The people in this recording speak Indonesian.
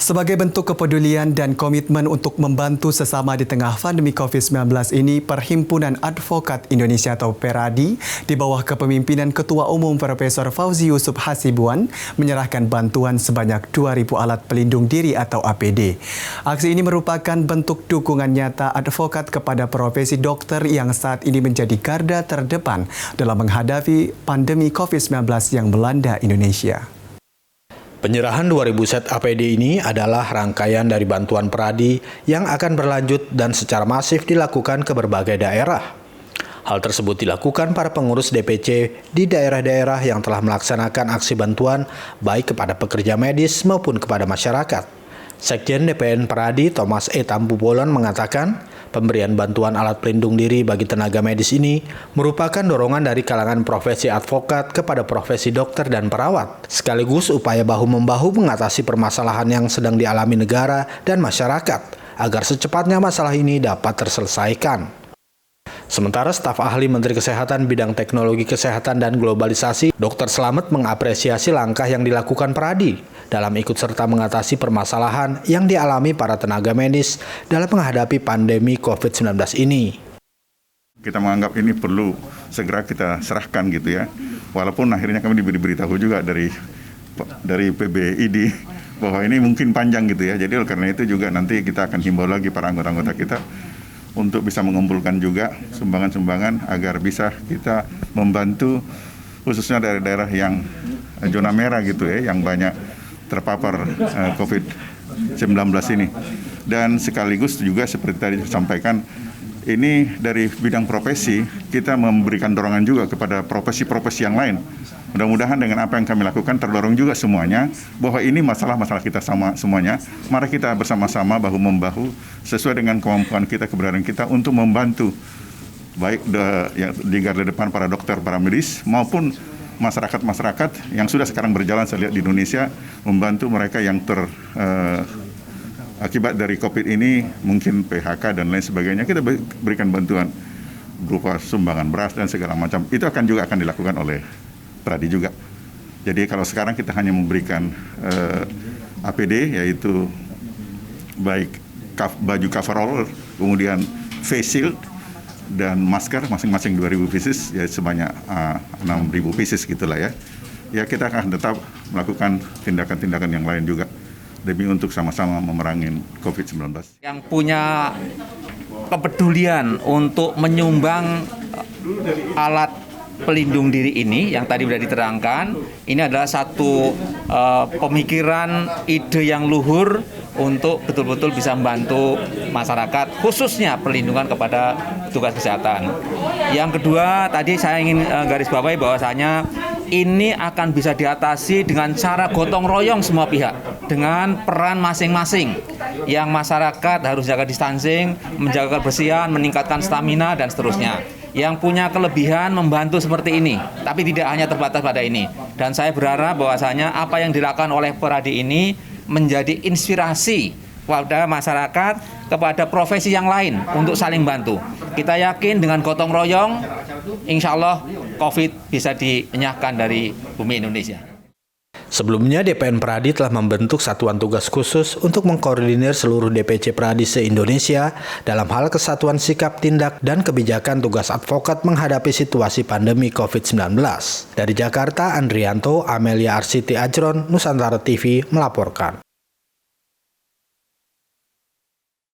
Sebagai bentuk kepedulian dan komitmen untuk membantu sesama di tengah pandemi COVID-19 ini, Perhimpunan Advokat Indonesia atau PERADI di bawah kepemimpinan Ketua Umum Profesor Fauzi Yusuf Hasibuan menyerahkan bantuan sebanyak 2.000 alat pelindung diri atau APD. Aksi ini merupakan bentuk dukungan nyata advokat kepada profesi dokter yang saat ini menjadi garda terdepan dalam menghadapi pandemi COVID-19 yang melanda Indonesia. Penyerahan 2.000 set APD ini adalah rangkaian dari bantuan PERADI yang akan berlanjut dan secara masif dilakukan ke berbagai daerah. Hal tersebut dilakukan para pengurus DPC di daerah-daerah yang telah melaksanakan aksi bantuan baik kepada pekerja medis maupun kepada masyarakat. Sekjen DPN PERADI Thomas E. Tambubolon mengatakan, pemberian bantuan alat pelindung diri bagi tenaga medis ini merupakan dorongan dari kalangan profesi advokat kepada profesi dokter dan perawat, sekaligus upaya bahu-membahu mengatasi permasalahan yang sedang dialami negara dan masyarakat, agar secepatnya masalah ini dapat terselesaikan. Sementara staf ahli Menteri Kesehatan bidang teknologi kesehatan dan globalisasi, Dr. Slamet mengapresiasi langkah yang dilakukan PERADI dalam ikut serta mengatasi permasalahan yang dialami para tenaga medis dalam menghadapi pandemi COVID-19 ini. Kita menganggap ini perlu segera kita serahkan gitu ya. Walaupun akhirnya kami diberitahu juga dari PBID bahwa ini mungkin panjang gitu ya. Jadi karena itu juga nanti kita akan himbau lagi para anggota-anggota kita untuk bisa mengumpulkan juga sumbangan-sumbangan agar bisa kita membantu khususnya daerah-daerah yang zona merah gitu ya, yang banyak terpapar COVID-19 ini. Dan sekaligus juga seperti tadi disampaikan, ini dari bidang profesi kita memberikan dorongan juga kepada profesi-profesi yang lain. Mudah-mudahan dengan apa yang kami lakukan terdorong juga semuanya bahwa ini masalah-masalah kita sama semuanya. Mari kita bersama-sama bahu-membahu sesuai dengan kemampuan kita, keberanian kita untuk membantu baik di garda depan para dokter, para medis maupun masyarakat-masyarakat yang sudah sekarang berjalan saya lihat di Indonesia, membantu mereka yang akibat dari COVID ini mungkin PHK dan lain sebagainya. Kita berikan bantuan berupa sumbangan beras dan segala macam. Itu akan dilakukan oleh PERADI juga. Jadi kalau sekarang kita hanya memberikan APD, yaitu baik baju coverall, kemudian face shield dan masker masing-masing 2.000 pieces, ya sebanyak 6.000 pieces gitulah ya. Ya kita akan tetap melakukan tindakan-tindakan yang lain juga demi untuk sama-sama memerangi COVID-19. Yang punya kepedulian untuk menyumbang alat pelindung diri ini yang tadi sudah diterangkan, ini adalah satu pemikiran, ide yang luhur untuk betul-betul bisa membantu masyarakat, khususnya perlindungan kepada petugas kesehatan. Yang kedua, tadi saya ingin garis bawahi bahwasanya ini akan bisa diatasi dengan cara gotong royong semua pihak, dengan peran masing-masing. Yang masyarakat harus jaga distancing, menjaga kebersihan, meningkatkan stamina, dan seterusnya. Yang punya kelebihan membantu seperti ini, tapi tidak hanya terbatas pada ini. Dan saya berharap bahwasanya apa yang dilakukan oleh PERADI ini menjadi inspirasi pada masyarakat, kepada profesi yang lain untuk saling bantu. Kita yakin dengan gotong royong, insya Allah COVID bisa dienyahkan dari bumi Indonesia. Sebelumnya, DPN PERADI telah membentuk satuan tugas khusus untuk mengkoordinir seluruh DPC PERADI se-Indonesia dalam hal kesatuan sikap, tindak, dan kebijakan tugas advokat menghadapi situasi pandemi COVID-19. Dari Jakarta, Andrianto, Amelia Arsiti Ajron, Nusantara TV melaporkan.